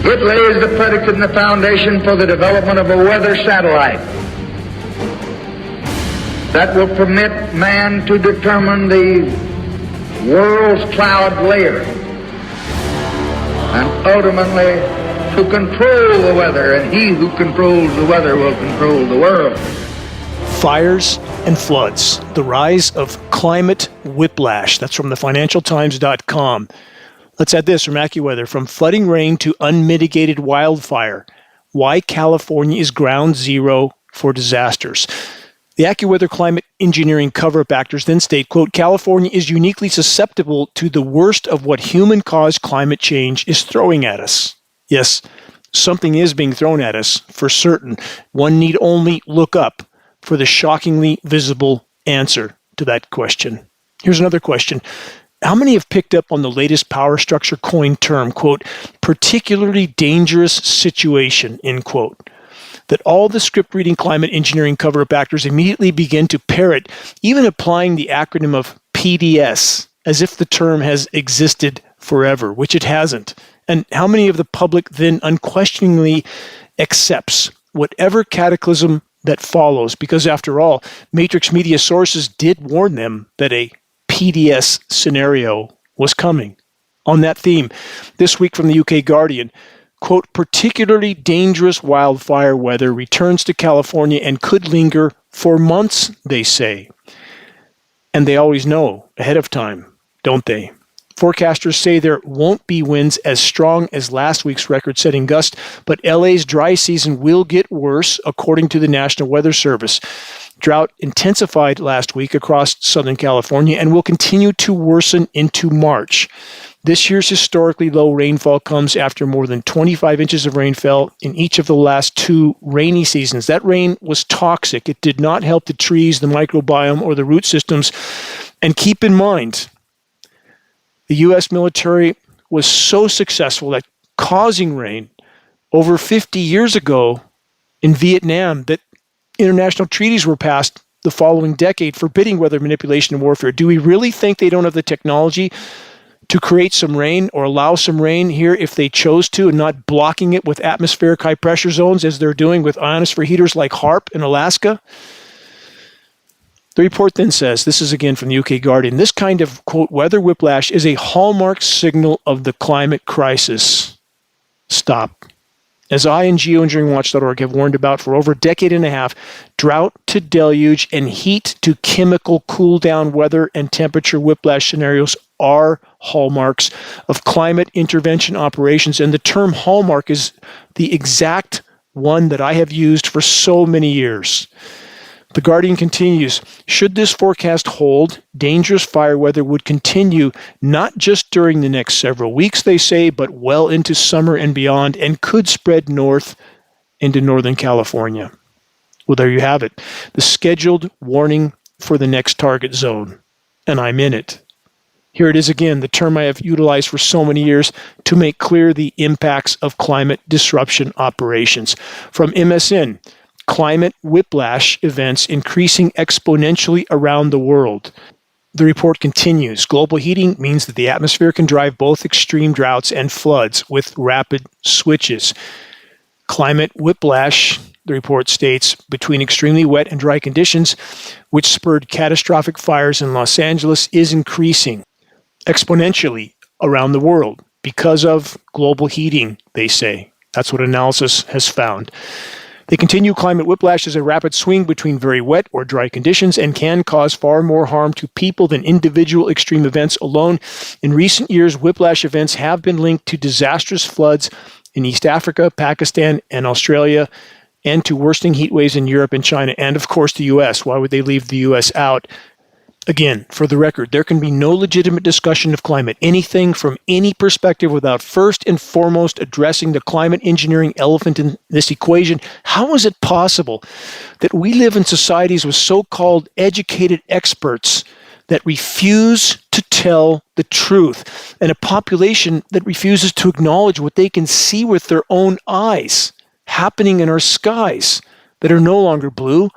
It lays the predicate and the foundation for the development of a weather satellite that will permit man to determine the world's cloud layer and ultimately to control the weather, and he who controls the weather will control the world. Fires and floods, the rise of climate whiplash. That's from thefinancialtimes.com. Let's add this from AccuWeather. From flooding rain to unmitigated wildfire, why California is ground zero for disasters. The AccuWeather climate engineering cover-up actors then state, quote, California is uniquely susceptible to the worst of what human-caused climate change is throwing at us. Yes, something is being thrown at us, for certain. One need only look up for the shockingly visible answer to that question. Here's another question. How many have picked up on the latest power structure coin term, quote, particularly dangerous situation, end quote? That all the script-reading climate engineering cover-up actors immediately begin to parrot, even applying the acronym of PDS, as if the term has existed forever, which it hasn't. And how many of the public then unquestioningly accepts whatever cataclysm that follows? Because after all, Matrix Media sources did warn them that a PDS scenario was coming. On that theme, this week from the UK Guardian, quote, particularly dangerous wildfire weather returns to California and could linger for months, they say. And they always know ahead of time, don't they? Forecasters say there won't be winds as strong as last week's record-setting gust, but LA's dry season will get worse, according to the National Weather Service. Drought intensified last week across Southern California and will continue to worsen into March. This year's historically low rainfall comes after more than 25 inches of rain fell in each of the last two rainy seasons. That rain was toxic. It did not help the trees, the microbiome, or the root systems. And keep in mind, the U.S. military was so successful at causing rain over 50 years ago in Vietnam that international treaties were passed the following decade forbidding weather manipulation and warfare. Do we really think they don't have the technology to create some rain or allow some rain here if they chose to, and not blocking it with atmospheric high pressure zones as they're doing with ionosphere heaters like HARP in Alaska? The report then says, this is again from the UK Guardian, this kind of, quote, weather whiplash is a hallmark signal of the climate crisis. Stop. As I and Geoengineeringwatch.org have warned about for over a decade and a half, drought to deluge and heat to chemical cool down weather and temperature whiplash scenarios are hallmarks of climate intervention operations. And the term hallmark is the exact one that I have used for so many years. The Guardian continues, should this forecast hold, dangerous fire weather would continue not just during the next several weeks, they say, but well into summer and beyond, and could spread north into Northern California. Well, there you have it. The scheduled warning for the next target zone. And I'm in it. Here it is again, the term I have utilized for so many years to make clear the impacts of climate disruption operations. From MSN, climate whiplash events increasing exponentially around the world. The report continues. Global heating means that the atmosphere can drive both extreme droughts and floods with rapid switches. Climate whiplash, the report states, between extremely wet and dry conditions, which spurred catastrophic fires in Los Angeles, is increasing exponentially around the world because of global heating, they say. That's what analysis has found. They continue, climate whiplash is a rapid swing between very wet or dry conditions and can cause far more harm to people than individual extreme events alone. In recent years, whiplash events have been linked to disastrous floods in East Africa, Pakistan, and Australia, and to worsening heat waves in Europe and China, and of course the U.S. Why would they leave the U.S. out? Again, for the record, there can be no legitimate discussion of climate, anything from any perspective, without first and foremost addressing the climate engineering elephant in this equation. How is it possible that we live in societies with so-called educated experts that refuse to tell the truth, and a population that refuses to acknowledge what they can see with their own eyes happening in our skies that are no longer blue?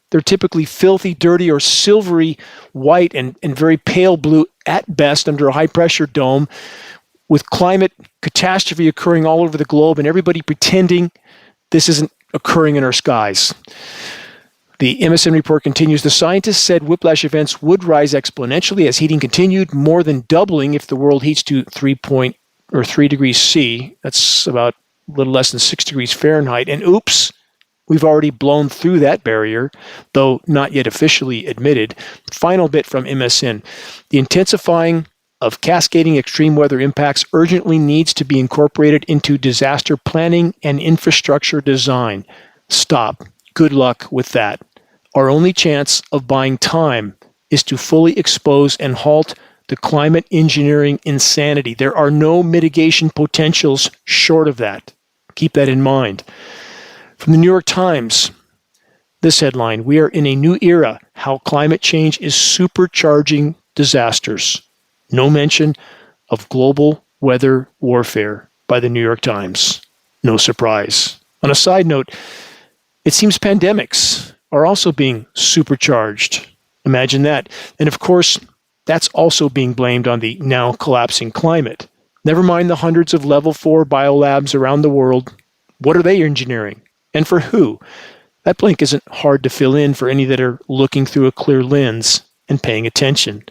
They're typically filthy, dirty, or silvery white and very pale blue at best under a high-pressure dome, with climate catastrophe occurring all over the globe and everybody pretending this isn't occurring in our skies. The MSN report continues, the scientists said whiplash events would rise exponentially as heating continued, more than doubling if the world heats to 3 degrees C. That's about a little less than 6 degrees Fahrenheit. And oops, we've already blown through that barrier, though not yet officially admitted. Final bit from MSN. The intensifying of cascading extreme weather impacts urgently needs to be incorporated into disaster planning and infrastructure design. Stop. Good luck with that. Our only chance of buying time is to fully expose and halt the climate engineering insanity. There are no mitigation potentials short of that. Keep that in mind. From the New York Times, this headline, we are in a new era, how climate change is supercharging disasters. No mention of global weather warfare by the New York Times. No surprise. On a side note, it seems pandemics are also being supercharged. Imagine that. And of course, that's also being blamed on the now collapsing climate. Never mind the hundreds of level 4 biolabs around the world. What are they engineering? And for who? That blank isn't hard to fill in for any that are looking through a clear lens and paying attention.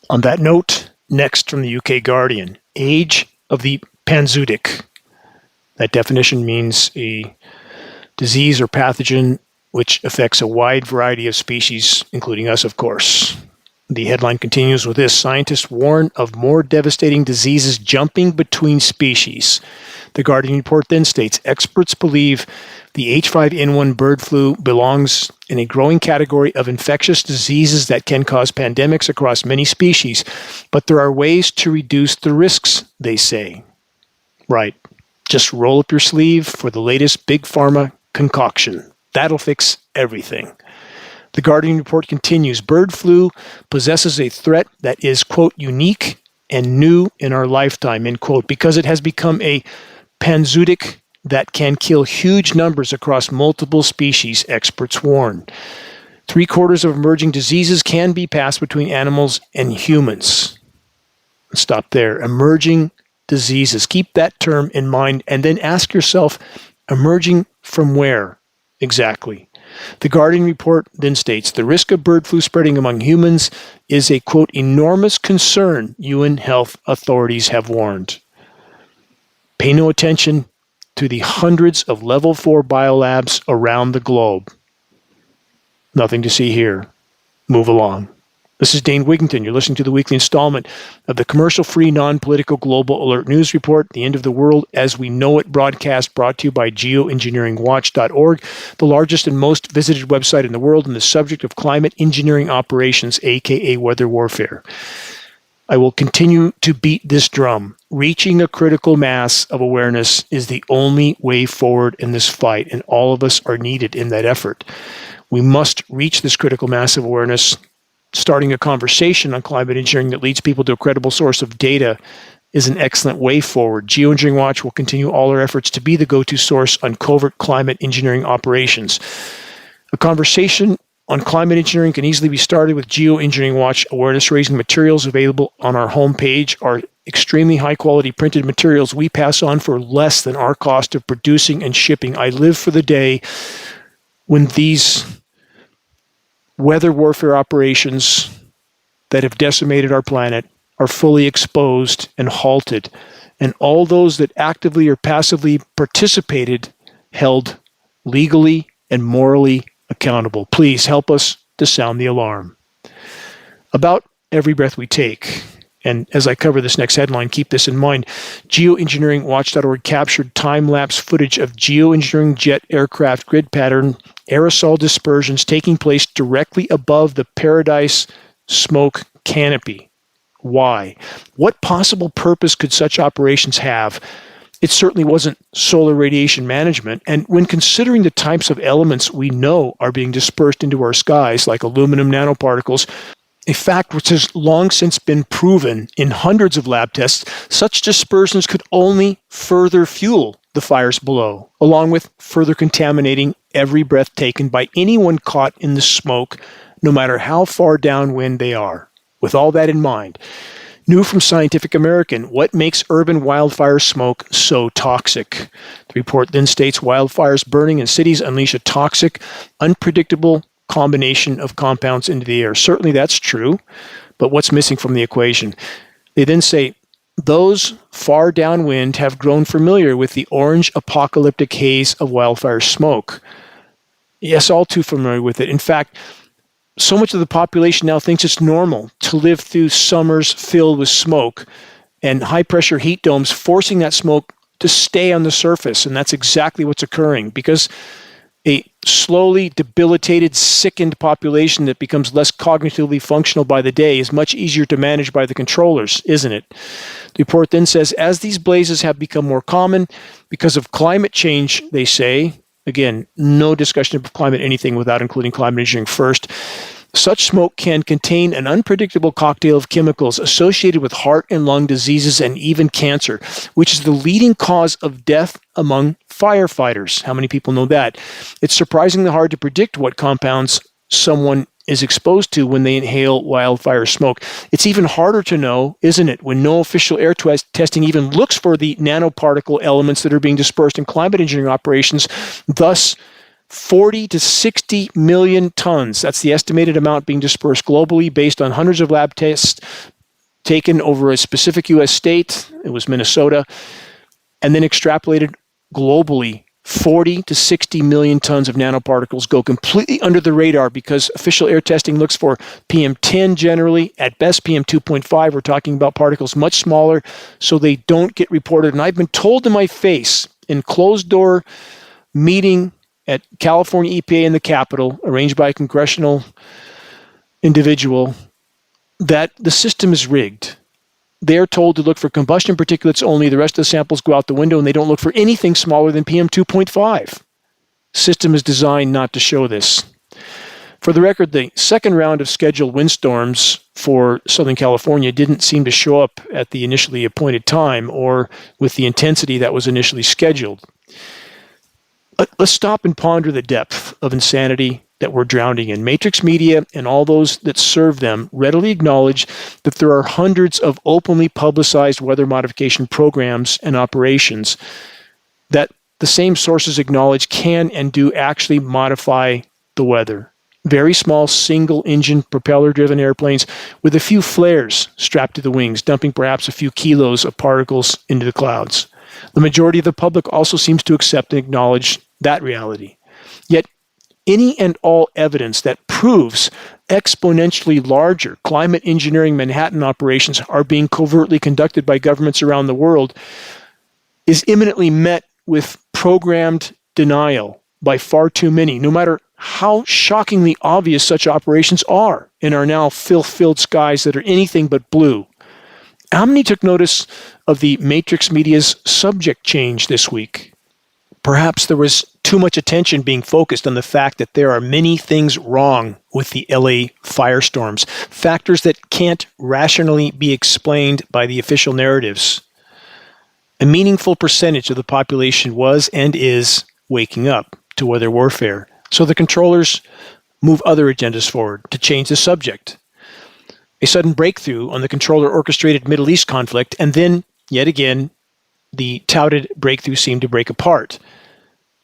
On that note, next from the UK Guardian, age of the panzootic. That definition means a disease or pathogen which affects a wide variety of species, including us, of course. The headline continues with this, scientists warn of more devastating diseases jumping between species. The Guardian report then states, experts believe the H5N1 bird flu belongs in a growing category of infectious diseases that can cause pandemics across many species, but there are ways to reduce the risks, they say. Right. Just roll up your sleeve for the latest big pharma concoction. That'll fix everything. The Guardian report continues, bird flu possesses a threat that is, quote, unique and new in our lifetime, end quote, because it has become a panzootic that can kill huge numbers across multiple species, experts warn. 3/4 of emerging diseases can be passed between animals and humans. Stop there. Emerging diseases. Keep that term in mind and then ask yourself, emerging from where exactly? The Guardian report then states, the risk of bird flu spreading among humans is a, quote, enormous concern, UN health authorities have warned. Pay no attention to the hundreds of level 4 biolabs around the globe. Nothing to see here. Move along. This is Dane Wigington. You're listening to the weekly installment of the commercial-free, non-political Global Alert News Report, The End of the World as We Know It broadcast, brought to you by geoengineeringwatch.org, the largest and most visited website in the world on the subject of climate engineering operations, aka weather warfare. I will continue to beat this drum. Reaching a critical mass of awareness is the only way forward in this fight, and all of us are needed in that effort. We must reach this critical mass of awareness. Starting a conversation on climate engineering that leads people to a credible source of data is an excellent way forward. Geoengineering Watch will continue all our efforts to be the go-to source on covert climate engineering operations. A conversation on climate engineering can easily be started with Geoengineering Watch awareness-raising materials available on our homepage. Our extremely high-quality printed materials we pass on for less than our cost of producing and shipping. I live for the day when these weather warfare operations that have decimated our planet are fully exposed and halted, and all those that actively or passively participated held legally and morally accountable. Please help us to sound the alarm. About every breath we take, and as I cover this next headline, keep this in mind, geoengineeringwatch.org captured time-lapse footage of geoengineering jet aircraft grid pattern aerosol dispersions taking place directly above the Paradise smoke canopy. Why? What possible purpose could such operations have? It certainly wasn't solar radiation management, and when considering the types of elements we know are being dispersed into our skies, like aluminum nanoparticles, a fact which has long since been proven in hundreds of lab tests, such dispersions could only further fuel the fires below, along with further contaminating every breath taken by anyone caught in the smoke, no matter how far downwind they are. With all that in mind, New from Scientific American, what makes urban wildfire smoke so toxic? The report then states wildfires burning in cities unleash a toxic, unpredictable combination of compounds into the air. Certainly that's true, but what's missing from the equation? They then say, those far downwind have grown familiar with the orange apocalyptic haze of wildfire smoke. Yes, all too familiar with it. In fact, so much of the population now thinks it's normal to live through summers filled with smoke and high-pressure heat domes forcing that smoke to stay on the surface. And that's exactly what's occurring because a slowly debilitated, sickened population that becomes less cognitively functional by the day is much easier to manage by the controllers, isn't it? The report then says, as these blazes have become more common because of climate change, they say, again, no discussion of climate anything without including climate engineering first, such smoke can contain an unpredictable cocktail of chemicals associated with heart and lung diseases and even cancer, which is the leading cause of death among firefighters. How many people know that? It's surprisingly hard to predict what compounds someone is exposed to when they inhale wildfire smoke. It's even harder to know, isn't it, when no official air testing even looks for the nanoparticle elements that are being dispersed in climate engineering operations. Thus, 40 to 60 million tons, that's the estimated amount being dispersed globally based on hundreds of lab tests taken over a specific U.S. state, it was Minnesota, and then extrapolated globally. 40 to 60 million tons of nanoparticles go completely under the radar because official air testing looks for PM10 generally, at best PM2.5. We're talking about particles much smaller, so they don't get reported. And I've been told to my face in closed-door meeting at California EPA in the Capitol, arranged by a congressional individual, that the system is rigged. They are told to look for combustion particulates only. The rest of the samples go out the window, and they don't look for anything smaller than PM2.5. System is designed not to show this. For the record, the second round of scheduled windstorms for Southern California didn't seem to show up at the initially appointed time or with the intensity that was initially scheduled. Let's stop and ponder the depth of insanity that we're drowning in. Matrix media and all those that serve them readily acknowledge that there are hundreds of openly publicized weather modification programs and operations that the same sources acknowledge can and do actually modify the weather. Very small single-engine propeller-driven airplanes with a few flares strapped to the wings, dumping perhaps a few kilos of particles into the clouds. The majority of the public also seems to accept and acknowledge that reality. Yet, any and all evidence that proves exponentially larger climate engineering Manhattan operations are being covertly conducted by governments around the world is imminently met with programmed denial by far too many, no matter how shockingly obvious such operations are in our now filth-filled skies that are anything but blue. How many took notice of the Matrix media's subject change this week? Perhaps there was too much attention being focused on the fact that there are many things wrong with the LA firestorms, factors that can't rationally be explained by the official narratives. A meaningful percentage of the population was and is waking up to weather warfare, so the controllers move other agendas forward to change the subject. A sudden breakthrough on the controller-orchestrated Middle East conflict, and then, yet again, the touted breakthrough seemed to break apart.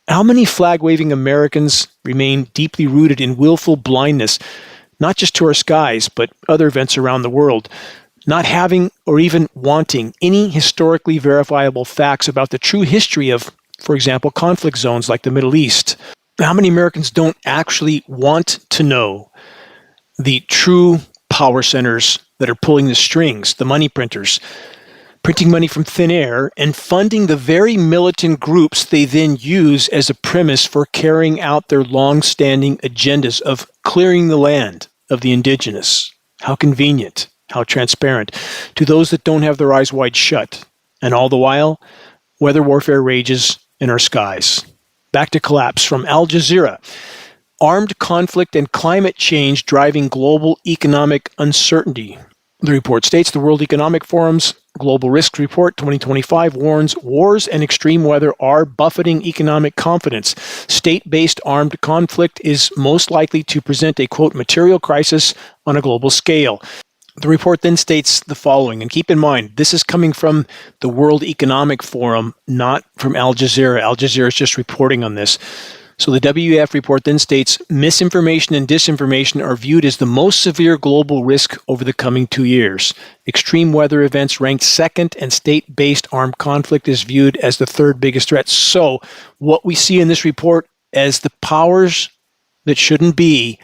How many flag-waving Americans remain deeply rooted in willful blindness, not just to our skies, but other events around the world, not having or even wanting any historically verifiable facts about the true history of, for example, conflict zones like the Middle East? How many Americans don't actually want to know the true power centers that are pulling the strings, the money printers, printing money from thin air and funding the very militant groups they then use as a premise for carrying out their long-standing agendas of clearing the land of the indigenous? How convenient, how transparent to those that don't have their eyes wide shut. And all the while, weather warfare rages in our skies. Back to collapse from Al Jazeera. Armed conflict and climate change driving global economic uncertainty. The report states the World Economic Forum's Global Risk Report 2025 warns wars and extreme weather are buffeting economic confidence. State-based armed conflict is most likely to present a, quote, material crisis on a global scale. The report then states the following, and keep in mind, this is coming from the World Economic Forum, not from Al Jazeera. Al Jazeera is just reporting on this. So the WEF report then states, misinformation and disinformation are viewed as the most severe global risk over the coming 2 years. Extreme weather events ranked second, and state-based armed conflict is viewed as the third biggest threat. So what we see in this report as the powers that shouldn't be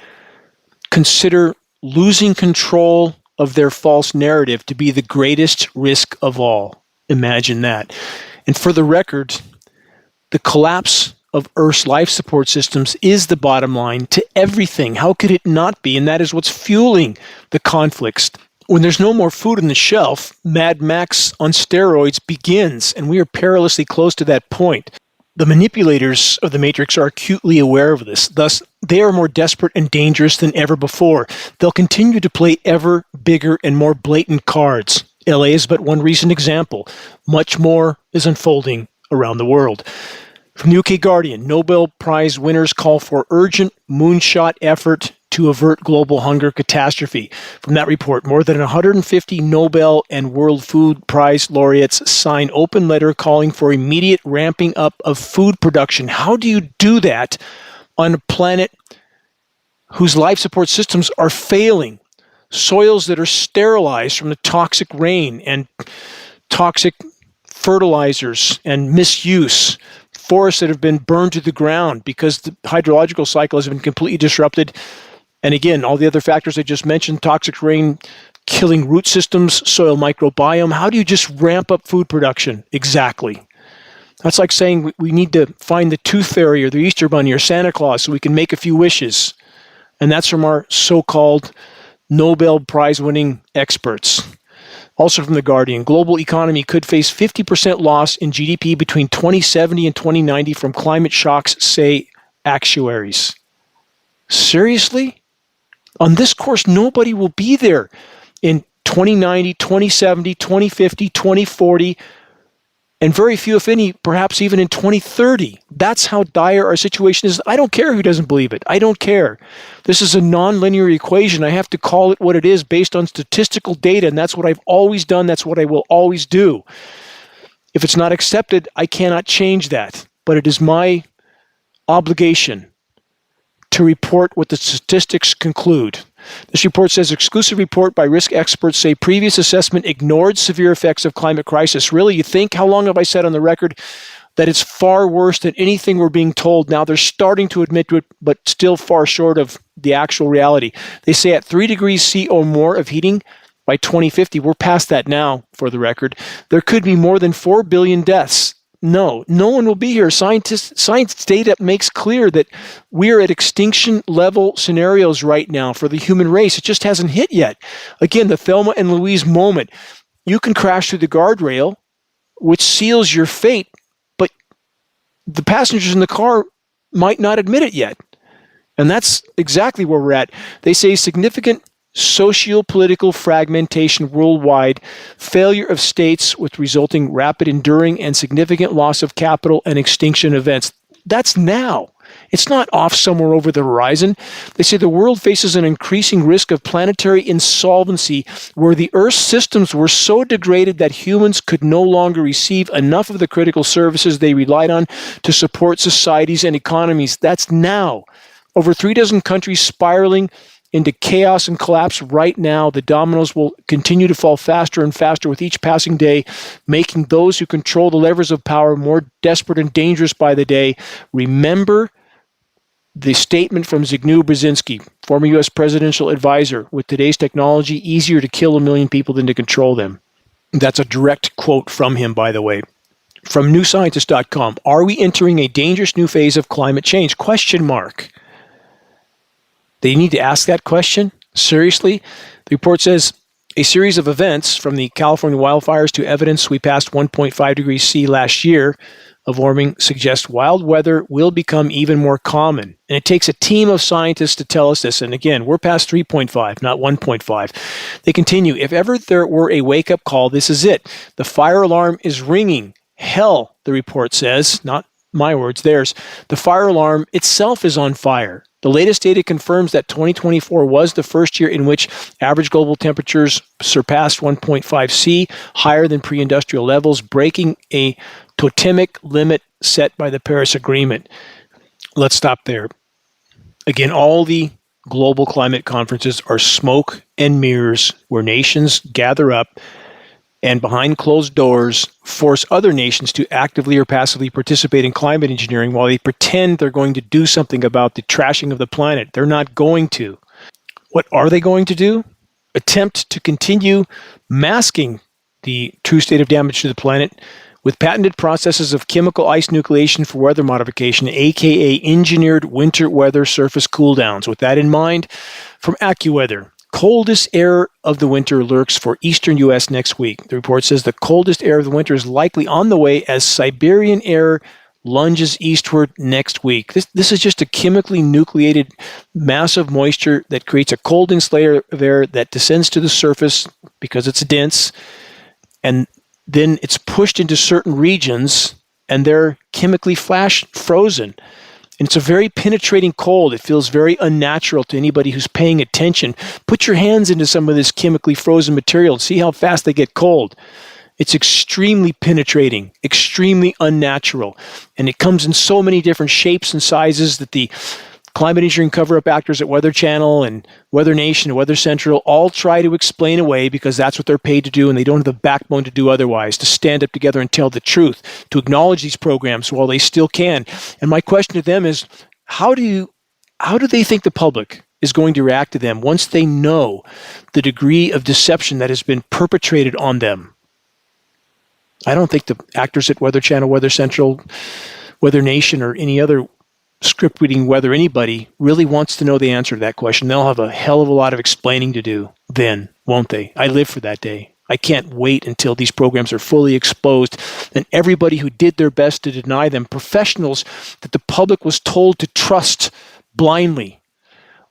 consider losing control of their false narrative to be the greatest risk of all. Imagine that. And for the record, the collapse of Earth's life support systems is the bottom line to everything. How could it not be? And that is what's fueling the conflicts. When there's no more food on the shelf, Mad Max on steroids begins, and we are perilously close to that point. The manipulators of the Matrix are acutely aware of this. Thus, they are more desperate and dangerous than ever before. They'll continue to play ever bigger and more blatant cards. LA is but one recent example. Much more is unfolding around the world. From the UK Guardian, Nobel Prize winners call for urgent moonshot effort to avert global hunger catastrophe. From that report, more than 150 Nobel and World Food Prize laureates sign open letter calling for immediate ramping up of food production. How do you do that on a planet whose life support systems are failing? Soils that are sterilized from the toxic rain and toxic fertilizers and misuse. Forests that have been burned to the ground because the hydrological cycle has been completely disrupted. And again, all the other factors I just mentioned, toxic rain, killing root systems, soil microbiome. How do you just ramp up food production? Exactly. That's like saying we need to find the Tooth Fairy or the Easter Bunny or Santa Claus so we can make a few wishes. And that's from our so-called Nobel Prize-winning experts. Also from The Guardian, global economy could face 50% loss in GDP between 2070 and 2090 from climate shocks, say actuaries. Seriously? On this course, nobody will be there in 2090, 2070, 2050, 2040, and very few, if any, perhaps even in 2030. That's how dire our situation is. I don't care who doesn't believe it. I don't care. This is a nonlinear equation. I have to call it what it is based on statistical data, and that's what I've always done. That's what I will always do. If it's not accepted, I cannot change that. But it is my obligation to report what the statistics conclude. This report says, exclusive report by risk experts say previous assessment ignored severe effects of climate crisis. Really, you think? How long have I said on the record that it's far worse than anything we're being told? Now they're starting to admit to it, but still far short of the actual reality. They say at 3 degrees C or more of heating by 2050, we're past that now, for the record, there could be more than 4 billion deaths. No one will be here. Science data makes clear that we're at extinction level scenarios right now for the human race. It just hasn't hit yet. Again, the Thelma and Louise moment. You can crash through the guardrail, which seals your fate, but the passengers in the car might not admit it yet. And that's exactly where we're at. They say significant socio-political fragmentation worldwide, failure of states with resulting rapid, enduring, and significant loss of capital and extinction events. That's now. It's not off somewhere over the horizon. They say the world faces an increasing risk of planetary insolvency where the Earth's systems were so degraded that humans could no longer receive enough of the critical services they relied on to support societies and economies. That's now. Over 36 countries spiraling into chaos and collapse right now. The dominoes will continue to fall faster and faster with each passing day, making those who control the levers of power more desperate and dangerous by the day. Remember the statement from Zbigniew Brzezinski, former U.S. presidential advisor, with today's technology, easier to kill 1 million people than to control them. That's a direct quote from him, by the way. From newscientist.com, are we entering a dangerous new phase of climate change? Question mark. They need to ask that question? Seriously? The report says, a series of events from the California wildfires to evidence we passed 1.5 degrees C last year of warming suggest wild weather will become even more common. And it takes a team of scientists to tell us this. And again, we're past 3.5, not 1.5. They continue, if ever there were a wake-up call, this is it. The fire alarm is ringing. Hell, the report says, not my words, theirs. The fire alarm itself is on fire. The latest data confirms that 2024 was the first year in which average global temperatures surpassed 1.5 C, higher than pre-industrial levels, breaking a totemic limit set by the Paris Agreement. Let's stop there. Again, all the global climate conferences are smoke and mirrors where nations gather up and behind closed doors force other nations to actively or passively participate in climate engineering while they pretend they're going to do something about the trashing of the planet. They're not going to. What are they going to do? Attempt to continue masking the true state of damage to the planet with patented processes of chemical ice nucleation for weather modification, aka engineered winter weather surface cooldowns. With that in mind, from AccuWeather, coldest air of the winter lurks for eastern U.S. next week. The report says the coldest air of the winter is likely on the way as Siberian air lunges eastward next week. This is just a chemically nucleated mass of moisture that creates a cold insulator of air that descends to the surface because it's dense, and then it's pushed into certain regions and they're chemically flash frozen. And it's a very penetrating cold. It feels very unnatural to anybody who's paying attention. Put your hands into some of this chemically frozen material and see how fast they get cold. It's extremely penetrating, extremely unnatural. And it comes in so many different shapes and sizes that the climate engineering cover-up actors at Weather Channel and Weather Nation and Weather Central all try to explain away because that's what they're paid to do, and they don't have the backbone to do otherwise, to stand up together and tell the truth, to acknowledge these programs while they still can. And my question to them is, how do they think the public is going to react to them once they know the degree of deception that has been perpetrated on them? I don't think the actors at Weather Channel, Weather Central, Weather Nation, or any other script reading weather anybody really wants to know the answer to that question. They'll have a hell of a lot of explaining to do then, won't they? I live for that day. I can't wait until these programs are fully exposed and everybody who did their best to deny them, professionals that the public was told to trust blindly,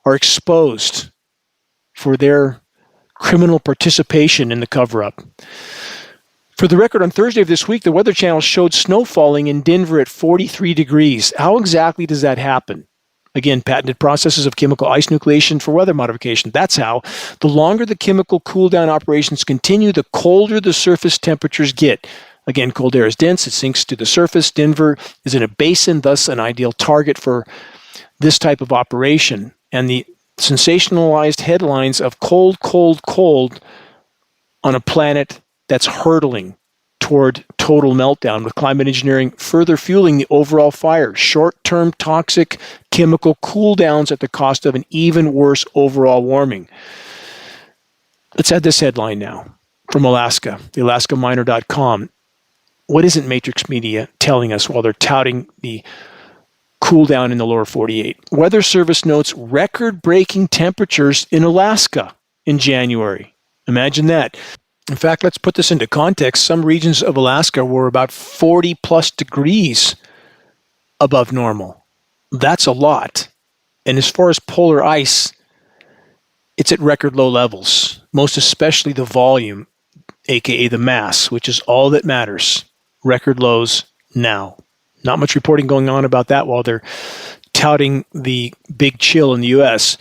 are exposed for their criminal participation in the cover-up. For the record, on Thursday of this week, the Weather Channel showed snow falling in Denver at 43 degrees. How exactly does that happen? Again, patented processes of chemical ice nucleation for weather modification. That's how. The longer the chemical cool-down operations continue, the colder the surface temperatures get. Again, cold air is dense. It sinks to the surface. Denver is in a basin, thus an ideal target for this type of operation. And the sensationalized headlines of cold, cold, cold on a planet that's hurtling toward total meltdown, with climate engineering further fueling the overall fire. Short-term toxic chemical cool-downs at the cost of an even worse overall warming. Let's add this headline now from Alaska, the AlaskaMiner.com. What isn't Matrix Media telling us while they're touting the cool down in the lower 48? Weather Service notes record-breaking temperatures in Alaska in January. Imagine that. In fact, let's put this into context. Some regions of Alaska were about 40 plus degrees above normal. That's a lot. And as far as polar ice, it's at record low levels, most especially the volume, aka the mass, which is all that matters. Record lows now. Not much reporting going on about that while they're touting the big chill in the U.S.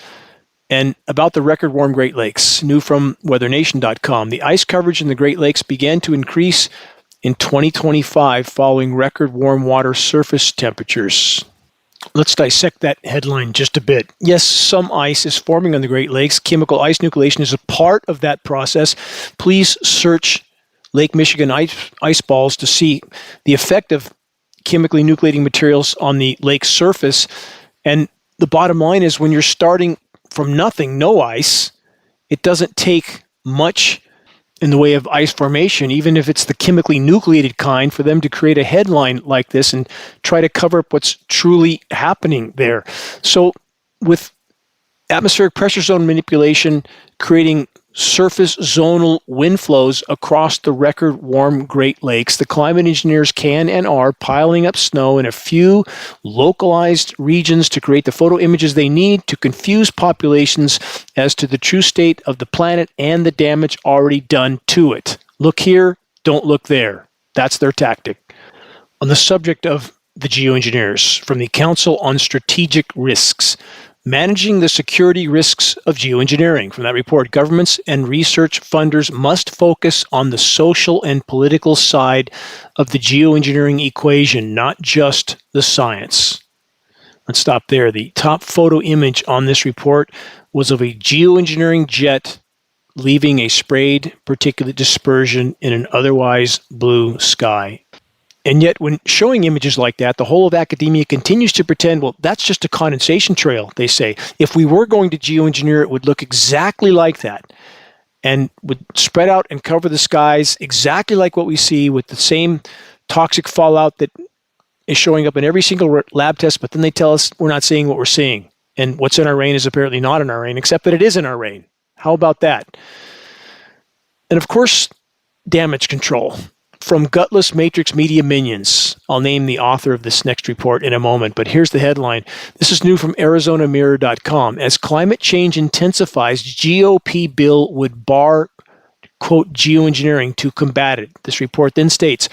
And about the record warm Great Lakes, new from weathernation.com, the ice coverage in the Great Lakes began to increase in 2025 following record warm water surface temperatures. Let's dissect that headline just a bit. Yes, some ice is forming on the Great Lakes. Chemical ice nucleation is a part of that process. Please search Lake Michigan ice balls to see the effect of chemically nucleating materials on the lake surface. And the bottom line is, when you're starting from nothing, no ice, it doesn't take much in the way of ice formation, even if it's the chemically nucleated kind, for them to create a headline like this and try to cover up what's truly happening there. So with atmospheric pressure zone manipulation creating surface zonal wind flows across the record warm Great Lakes, the climate engineers can and are piling up snow in a few localized regions to create the photo images they need to confuse populations as to the true state of the planet and the damage already done to it. Look here, don't look there. That's their tactic. On the subject of the geoengineers, from the Council on Strategic Risks, Managing the security risks of geoengineering. From that report, governments and research funders must focus on the social and political side of the geoengineering equation, not just the science. Let's stop there. The top photo image on this report was of a geoengineering jet leaving a sprayed particulate dispersion in an otherwise blue sky. And yet, when showing images like that, the whole of academia continues to pretend, well, that's just a condensation trail, they say. If we were going to geoengineer, it would look exactly like that and would spread out and cover the skies exactly like what we see, with the same toxic fallout that is showing up in every single lab test, but then they tell us we're not seeing what we're seeing. And what's in our rain is apparently not in our rain, except that it is in our rain. How about that? And of course, damage control. From gutless matrix media minions. I'll name the author of this next report in a moment, but here's the headline. This is new from ArizonaMirror.com. As climate change intensifies, GOP bill would bar, quote, geoengineering to combat it. This report then states,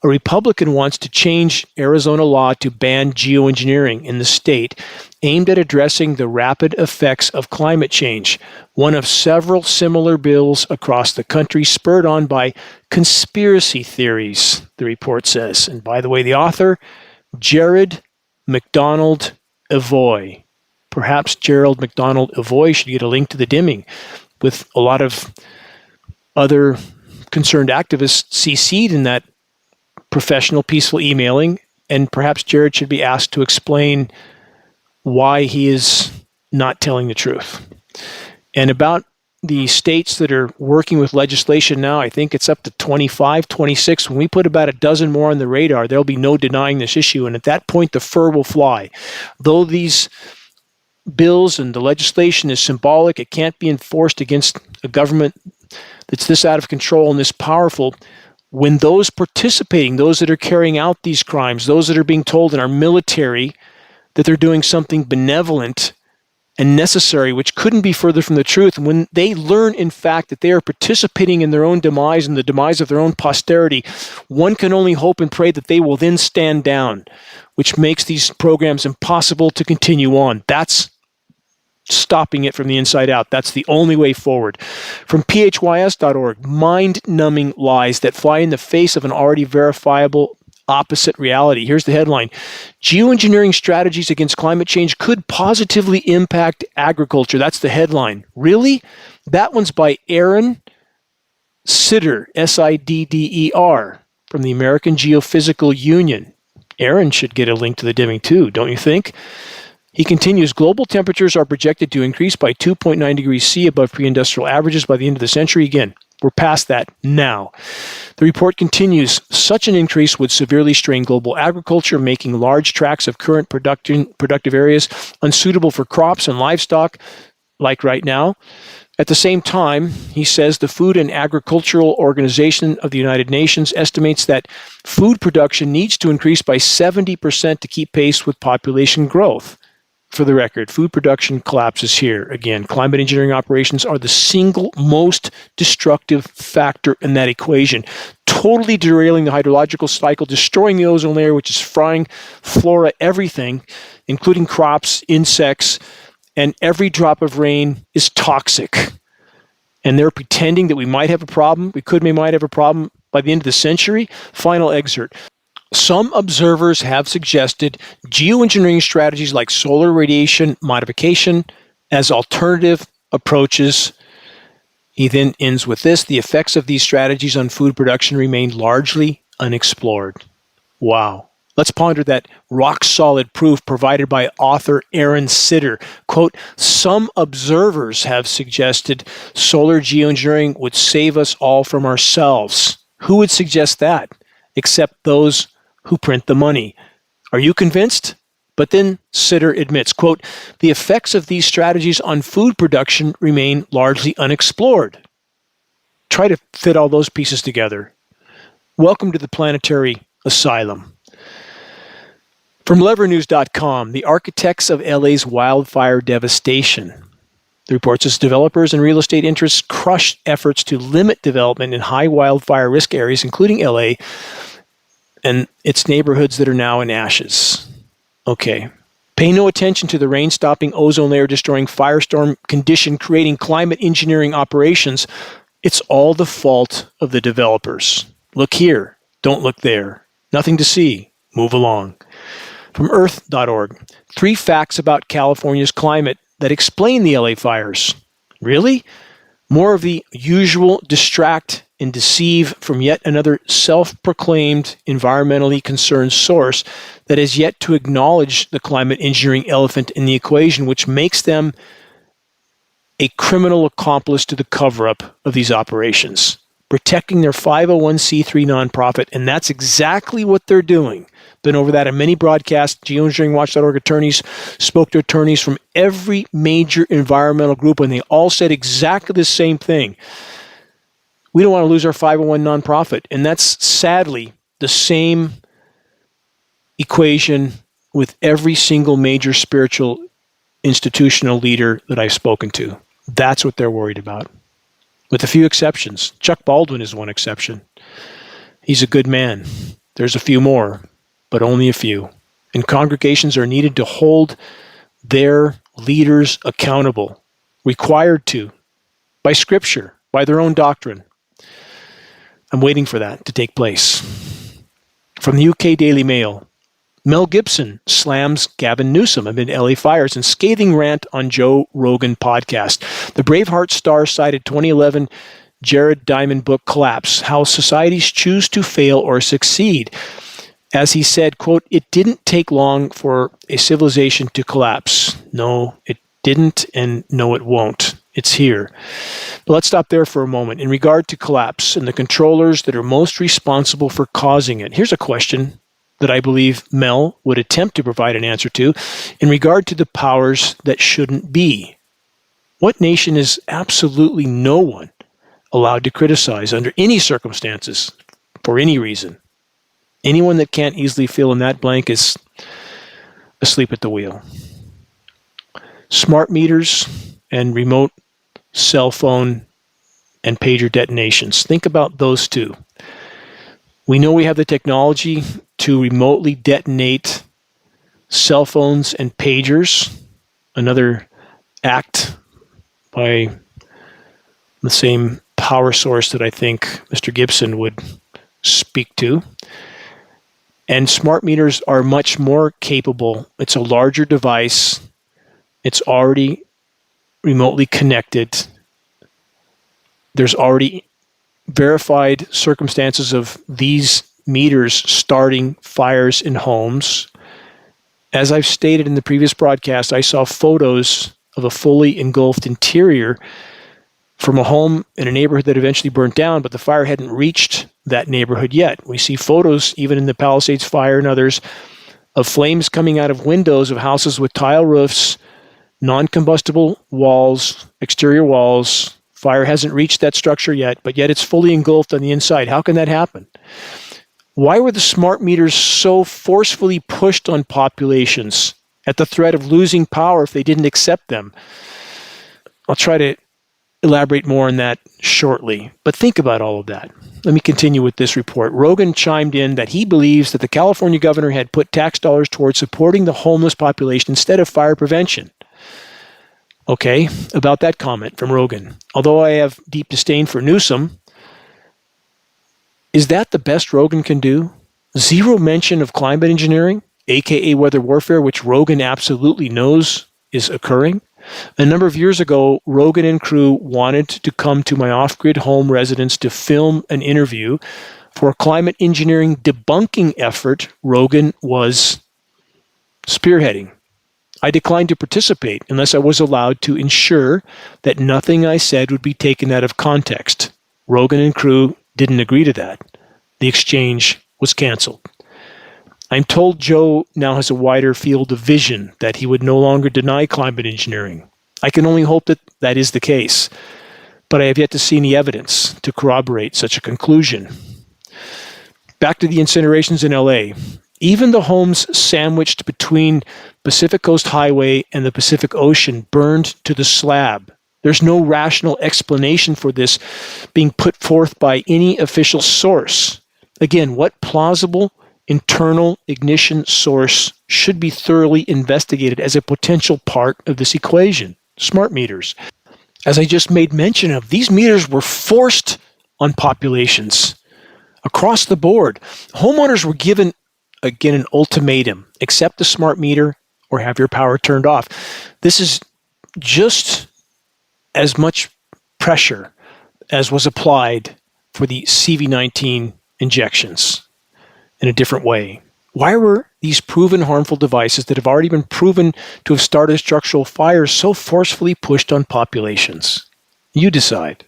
a Republican wants to change Arizona law to ban geoengineering in the state, aimed at addressing the rapid effects of climate change. One of several similar bills across the country, spurred on by conspiracy theories, the report says. And by the way, the author, Jared McDonald Evoy. Perhaps Gerald McDonald Evoy should get a link to the dimming, with a lot of other concerned activists CC'd in that professional, peaceful emailing, and perhaps Jared should be asked to explain why he is not telling the truth. And about the states that are working with legislation now, I think it's up to 25, 26. When we put about a dozen more on the radar, there'll be no denying this issue, and at that point, the fur will fly. Though these bills and the legislation is symbolic, it can't be enforced against a government that's this out of control and this powerful. When those participating, those that are carrying out these crimes, those that are being told in our military that they're doing something benevolent and necessary, which couldn't be further from the truth, when they learn, in fact, that they are participating in their own demise and the demise of their own posterity, one can only hope and pray that they will then stand down, which makes these programs impossible to continue on. That's stopping it from the inside out. That's the only way forward. From phys.org, mind-numbing lies that fly in the face of an already verifiable opposite reality. Here's the headline. Geoengineering strategies against climate change could positively impact agriculture. That's the headline. Really? That one's by Aaron Sidder, S-I-D-D-E-R, from the American Geophysical Union. Aaron should get a link to the dimming too, don't you think? He continues, global temperatures are projected to increase by 2.9 degrees C above pre-industrial averages by the end of the century. Again, we're past that now. The report continues, such an increase would severely strain global agriculture, making large tracts of current productive areas unsuitable for crops and livestock, like right now. At the same time, he says the Food and Agricultural Organization of the United Nations estimates that food production needs to increase by 70% to keep pace with population growth. For the record, food production collapses here. Again, climate engineering operations are the single most destructive factor in that equation, totally derailing the hydrological cycle, destroying the ozone layer, which is frying flora, everything, including crops, insects, and every drop of rain is toxic. And they're pretending that we might have a problem. We might have a problem by the end of the century. Final excerpt. Some observers have suggested geoengineering strategies like solar radiation modification as alternative approaches. He then ends with this, the effects of these strategies on food production remain largely unexplored. Wow. Let's ponder that rock-solid proof provided by author Aaron Sidder. Quote, some observers have suggested solar geoengineering would save us all from ourselves. Who would suggest that? Except those who print the money. Are you convinced? But then Sidder admits, quote, the effects of these strategies on food production remain largely unexplored. Try to fit all those pieces together. Welcome to the planetary asylum. From levernews.com, the architects of LA's wildfire devastation. The report says developers and real estate interests crushed efforts to limit development in high wildfire risk areas, including LA, and its neighborhoods that are now in ashes. Okay, Pay no attention to the rain-stopping, ozone layer-destroying, firestorm condition creating climate engineering operations. It's all the fault of the developers. Look here, don't look there. Nothing to see. Move along. From earth.org, 3 facts about California's climate that explain the LA fires. Really? More of the usual distract and deceive from yet another self-proclaimed environmentally concerned source that has yet to acknowledge the climate engineering elephant in the equation, which makes them a criminal accomplice to the cover-up of these operations, protecting their 501c3 nonprofit, and that's exactly what they're doing. Been over that in many broadcasts. Geoengineeringwatch.org attorneys spoke to attorneys from every major environmental group, and they all said exactly the same thing. We don't want to lose our 501 nonprofit, and that's sadly the same equation with every single major spiritual institutional leader that I've spoken to. That's what they're worried about, with a few exceptions. Chuck Baldwin is one exception. He's a good man. There's a few more, but only a few. And congregations are needed to hold their leaders accountable, required to, by Scripture, by their own doctrine. I'm waiting for that to take place. From the UK Daily Mail, Mel Gibson slams Gavin Newsom amid LA fires in scathing rant on Joe Rogan podcast. The Braveheart star cited 2011 Jared Diamond book Collapse, How Societies Choose to Fail or Succeed. As he said, quote, "It didn't take long for a civilization to collapse. No, it didn't, and no, it won't. It's here." But let's stop there for a moment. In regard to collapse and the controllers that are most responsible for causing it, here's a question that I believe Mel would attempt to provide an answer to. In regard to the powers that shouldn't be, what nation is absolutely no one allowed to criticize under any circumstances for any reason? Anyone that can't easily fill in that blank is asleep at the wheel. Smart meters and remote cell phone and pager detonations. Think about those two. We know we have the technology to remotely detonate cell phones and pagers, another act by the same power source that I think Mr. Gibson would speak to. And smart meters are much more capable. It's a larger device. It's already remotely connected. There's already verified circumstances of these meters starting fires in homes. As I've stated in the previous broadcast, I saw photos of a fully engulfed interior from a home in a neighborhood that eventually burnt down, but the fire hadn't reached that neighborhood yet. We see photos, even in the Palisades fire and others, of flames coming out of windows of houses with tile roofs, non-combustible walls, exterior walls. Fire hasn't reached that structure yet, but yet it's fully engulfed on the inside. How can that happen? Why were the smart meters so forcefully pushed on populations at the threat of losing power if they didn't accept them? I'll try to elaborate more on that shortly, but think about all of that. Let me continue with this report. Rogan chimed in that he believes that the California governor had put tax dollars towards supporting the homeless population instead of fire prevention. Okay, about that comment from Rogan. Although I have deep disdain for Newsom, is that the best Rogan can do? Zero mention of climate engineering, aka weather warfare, which Rogan absolutely knows is occurring. A number of years ago, Rogan and crew wanted to come to my off-grid home residence to film an interview for a climate engineering debunking effort Rogan was spearheading. I declined to participate unless I was allowed to ensure that nothing I said would be taken out of context. Rogan and crew didn't agree to that. The exchange was canceled. I'm told Joe now has a wider field of vision, that he would no longer deny climate engineering. I can only hope that that is the case, but I have yet to see any evidence to corroborate such a conclusion. Back to the incinerations in LA. Even the homes sandwiched between Pacific Coast Highway and the Pacific Ocean burned to the slab. There's no rational explanation for this being put forth by any official source. Again, what plausible internal ignition source should be thoroughly investigated as a potential part of this equation. Smart meters. As I just made mention of, these meters were forced on populations across the board. Homeowners were given, again, an ultimatum: accept the smart meter or have your power turned off. This is just as much pressure as was applied for the CV19 injections in a different way. Why were these proven harmful devices that have already been proven to have started structural fires so forcefully pushed on populations? You decide.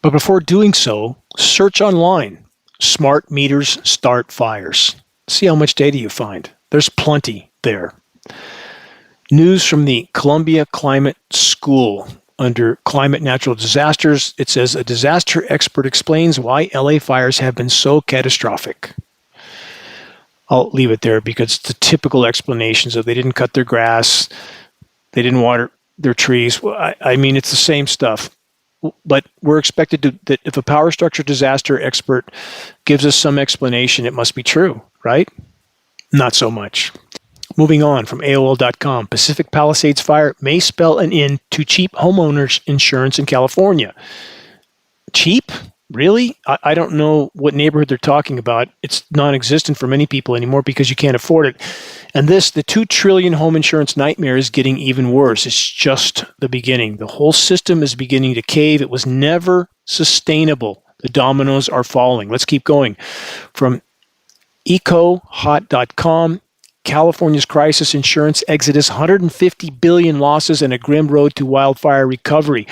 But before doing so, search online. Smart meters start fires. See how much data you find. There's plenty there. News from the Columbia Climate School. Under climate natural disasters, it says a disaster expert explains why LA fires have been so catastrophic. I'll leave it there because it's the typical explanations of they didn't cut their grass, they didn't water their trees. I mean, it's the same stuff. But we're expected that if a power structure disaster expert gives us some explanation, it must be true, right? Not so much. Moving on from AOL.com, Pacific Palisades fire may spell an end to cheap homeowners insurance in California. Cheap? Really? I don't know what neighborhood they're talking about. It's non-existent for many people anymore because you can't afford it. And the $2 trillion home insurance nightmare is getting even worse. It's just the beginning. The whole system is beginning to cave. It was never sustainable. The dominoes are falling. Let's keep going. From ecohot.com, California's crisis insurance exodus, 150 billion losses and a grim road to wildfire recovery.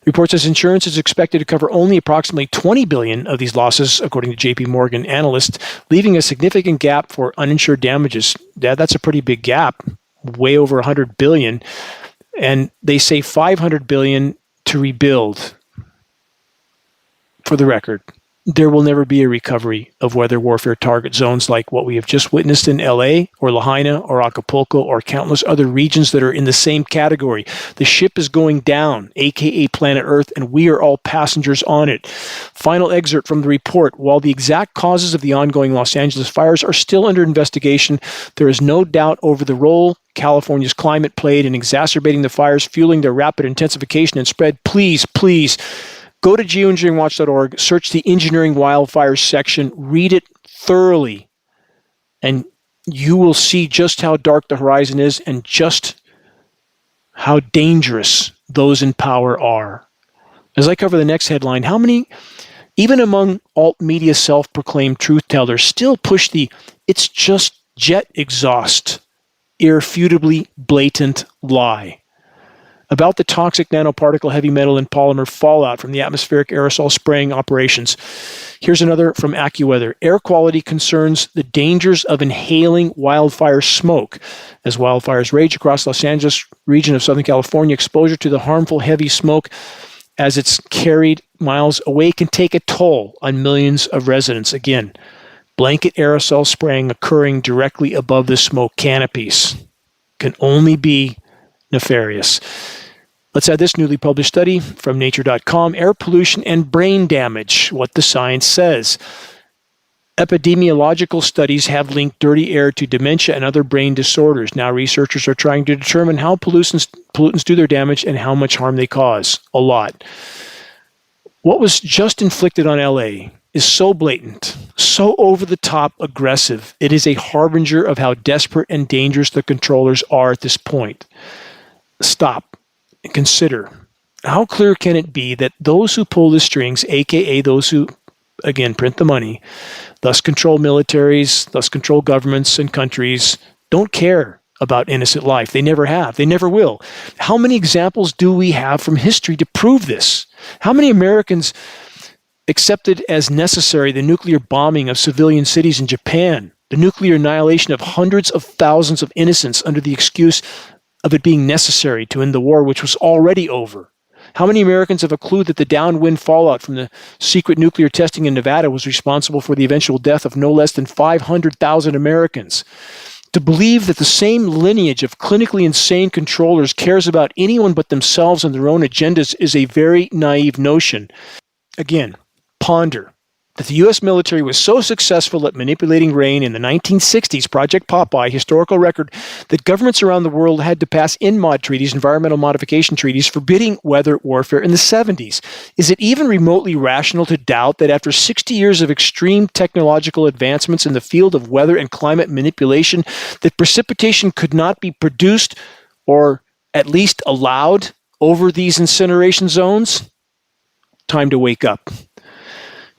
The report says insurance is expected to cover only approximately 20 billion of these losses, according to JP Morgan analysts, leaving a significant gap for uninsured damages. That's a pretty big gap, way over 100 billion. And they say 500 billion to rebuild. For the record, there will never be a recovery of weather warfare target zones like what we have just witnessed in LA or Lahaina or Acapulco or countless other regions that are in the same category. The ship is going down, aka planet Earth, and we are all passengers on it. Final excerpt from the report. While the exact causes of the ongoing Los Angeles fires are still under investigation, there is no doubt over the role California's climate played in exacerbating the fires, fueling their rapid intensification and spread. Please, go to geoengineeringwatch.org, search the engineering wildfires section, read it thoroughly, and you will see just how dark the horizon is and just how dangerous those in power are. As I cover the next headline, how many, even among alt media self-proclaimed truth tellers, still push the "it's just jet exhaust" irrefutably blatant lie about the toxic nanoparticle, heavy metal, and polymer fallout from the atmospheric aerosol spraying operations. Here's another from AccuWeather. Air quality concerns the dangers of inhaling wildfire smoke. As wildfires rage across Los Angeles region of Southern California, exposure to the harmful heavy smoke as it's carried miles away can take a toll on millions of residents. Again, blanket aerosol spraying occurring directly above the smoke canopies can only be nefarious. Let's add this newly published study from nature.com, air pollution and brain damage, what the science says. Epidemiological studies have linked dirty air to dementia and other brain disorders. Now researchers are trying to determine how pollutants do their damage and how much harm they cause. A lot. What was just inflicted on LA is so blatant, so over-the-top aggressive. It is a harbinger of how desperate and dangerous the controllers are at this point. Stop and consider, how clear can it be that those who pull the strings, aka those who, again, print the money, thus control militaries, thus control governments and countries, don't care about innocent life. They never have. They never will. How many examples do we have from history to prove this? How many Americans accepted as necessary the nuclear bombing of civilian cities in Japan, the nuclear annihilation of hundreds of thousands of innocents under the excuse of it being necessary to end the war, which was already over? How many Americans have a clue that the downwind fallout from the secret nuclear testing in Nevada was responsible for the eventual death of no less than 500,000 Americans? To believe that the same lineage of clinically insane controllers cares about anyone but themselves and their own agendas is a very naive notion. Again, ponder. that the U.S. military was so successful at manipulating rain in the 1960s, Project Popeye, historical record, that governments around the world had to pass INMOD treaties, environmental modification treaties, forbidding weather warfare in the 70s. Is it even remotely rational to doubt that after 60 years of extreme technological advancements in the field of weather and climate manipulation, that precipitation could not be produced or at least allowed over these incineration zones? Time to wake up.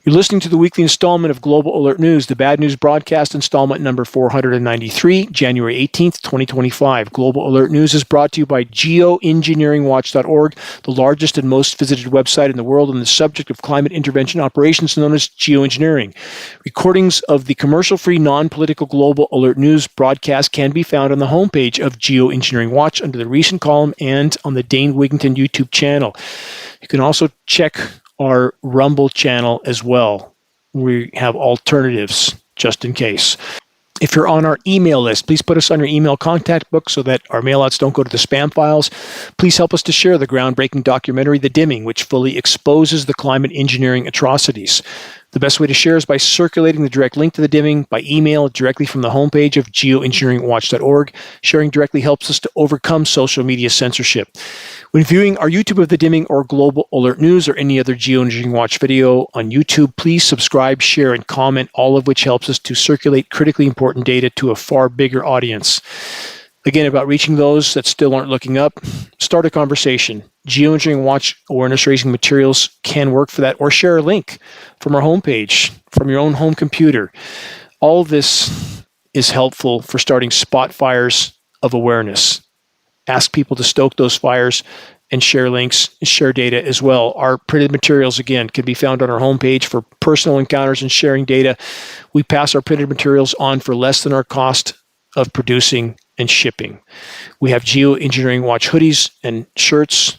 You're listening to the weekly installment of Global Alert News, the Bad News Broadcast installment number 493, January 18th, 2025. Global Alert News is brought to you by Geoengineeringwatch.org, the largest and most visited website in the world on the subject of climate intervention operations known as geoengineering. Recordings of the commercial-free, non-political Global Alert News broadcast can be found on the homepage of Geoengineering Watch under the recent column and on the Dane Wigington YouTube channel. You can also check our Rumble channel as well. We have alternatives just in case. If you're on our email list, please put us on your email contact book so that our mailouts don't go to the spam files. Please help us to share the groundbreaking documentary, The Dimming, which fully exposes the climate engineering atrocities. The best way to share is by circulating the direct link to The Dimming by email directly from the homepage of geoengineeringwatch.org. Sharing directly helps us to overcome social media censorship. When viewing our YouTube of The Dimming or Global Alert News or any other Geoengineering Watch video on YouTube, please subscribe, share, and comment, all of which helps us to circulate critically important data to a far bigger audience. Again, about reaching those that still aren't looking up, start a conversation. Geoengineering Watch awareness-raising materials can work for that, or share a link from our homepage, from your own home computer. All of this is helpful for starting spot fires of awareness. Ask people to stoke those fires and share links, share data as well. Our printed materials, again, can be found on our homepage for personal encounters and sharing data. We pass our printed materials on for less than our cost of producing and shipping. We have Geoengineering Watch hoodies and shirts.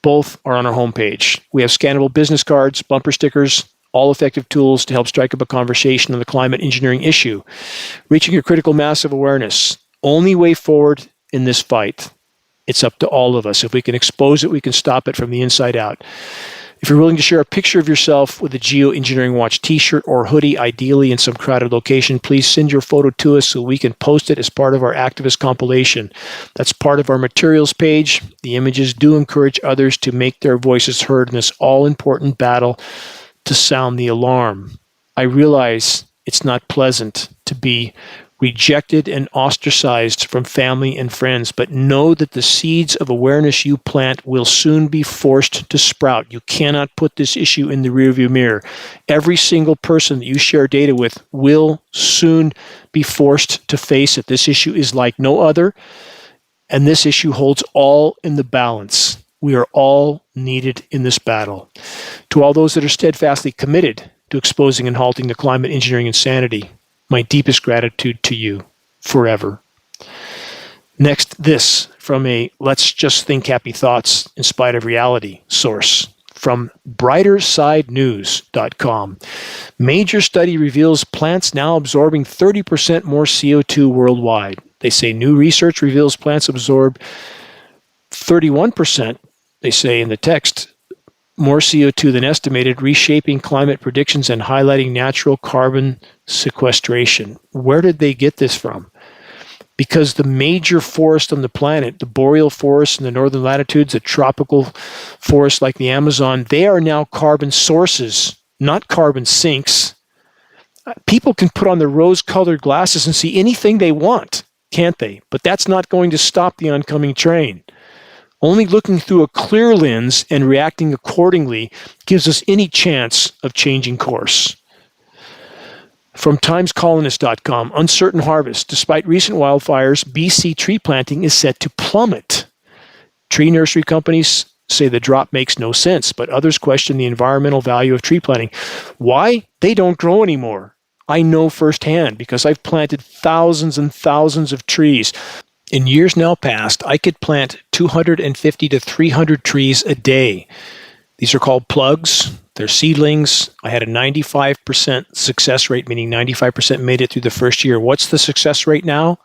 Both are on our homepage. We have scannable business cards, bumper stickers, all effective tools to help strike up a conversation on the climate engineering issue. Reaching a critical mass of awareness. Only way forward in this fight. It's up to all of us. If we can expose it, we can stop it from the inside out. If you're willing to share a picture of yourself with a Geoengineering Watch t-shirt or hoodie, ideally in some crowded location, please send your photo to us so we can post it as part of our activist compilation. That's part of our materials page. The images do encourage others to make their voices heard in this all-important battle to sound the alarm. I realize it's not pleasant to be rejected and ostracized from family and friends, but know that the seeds of awareness you plant will soon be forced to sprout. You cannot put this issue in the rearview mirror. Every single person that you share data with will soon be forced to face it. This issue is like no other, and this issue holds all in the balance. We are all needed in this battle. To all those that are steadfastly committed to exposing and halting the climate engineering insanity, my deepest gratitude to you forever. Next, this from a Let's Just Think Happy Thoughts in Spite of Reality source from brightersidenews.com. Major study reveals plants now absorbing 30% more CO2 worldwide. They say new research reveals plants absorb 31%, they say in the text, more CO2 than estimated, reshaping climate predictions and highlighting natural carbon sequestration. Where did they get this from? Because the major forest on the planet, the boreal forests in the northern latitudes, the tropical forests like the Amazon, they are now carbon sources, not carbon sinks. People can put on their rose-colored glasses and see anything they want, can't they? But that's not going to stop the oncoming train. Only looking through a clear lens and reacting accordingly gives us any chance of changing course. From timescolonist.com, uncertain harvest. Despite recent wildfires, BC tree planting is set to plummet. Tree nursery companies say the drop makes no sense, but others question the environmental value of tree planting. Why? They don't grow anymore. I know firsthand because I've planted thousands and thousands of trees. In years now past, I could plant 250 to 300 trees a day. These are called plugs. They're seedlings. I had a 95% success rate, meaning 95% made it through the first year. What's the success rate now?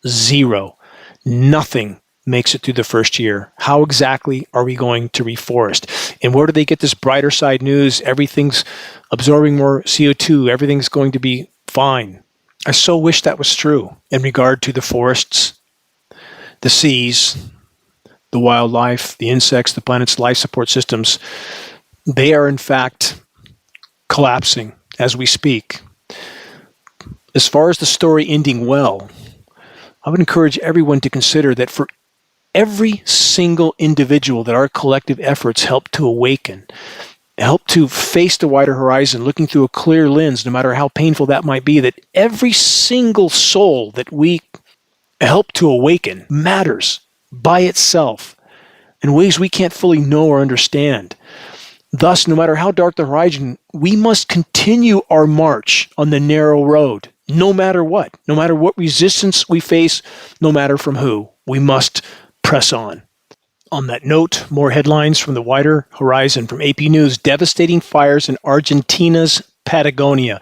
0. Nothing makes it through the first year? How exactly are we going to reforest? And where do they get this brighter side news? Everything's absorbing more CO2. Everything's going to be fine. I so wish that was true in regard to the forests, the seas, the wildlife, the insects, the planet's life support systems. They are, in fact, collapsing as we speak. As far as the story ending well, I would encourage everyone to consider that for every single individual that our collective efforts help to awaken, help to face the wider horizon, looking through a clear lens, no matter how painful that might be, that every single soul that we help to awaken matters by itself in ways we can't fully know or understand. Thus, no matter how dark the horizon, we must continue our march on the narrow road, no matter what resistance we face, no matter from who. We must press on. On that note, more headlines from the wider horizon from AP News. Devastating fires in Argentina's Patagonia.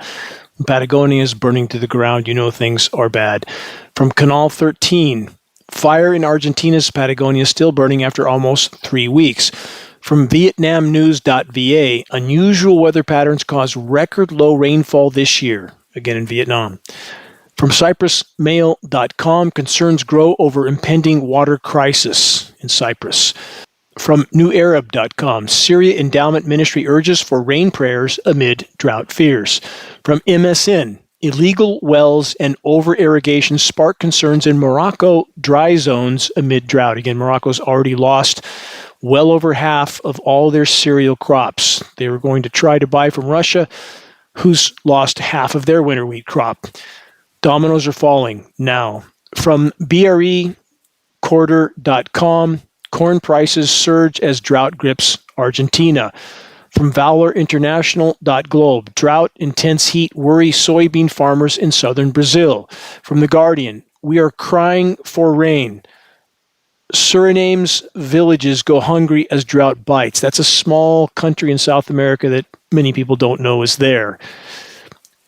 Patagonia is burning to the ground. You know things are bad. From Canal 13, fire in Argentina's Patagonia still burning after almost 3 weeks. From VietnamNews.va, unusual weather patterns cause record low rainfall this year, again in Vietnam. From CyprusMail.com, concerns grow over impending water crisis in Cyprus. From NewArab.com, Syria Endowment Ministry urges for rain prayers amid drought fears. From MSN, illegal wells and over-irrigation spark concerns in Morocco dry zones amid drought. Again, Morocco's already lost well over half of all their cereal crops. They were going to try to buy from Russia, who's lost half of their winter wheat crop. Dominoes are falling now. From BREquarter.com, corn prices surge as drought grips Argentina. From ValorInternational.globe, drought, intense heat worry soybean farmers in southern Brazil. From The Guardian, we are crying for rain. Suriname's villages go hungry as drought bites. That's a small country in South America that many people don't know is there.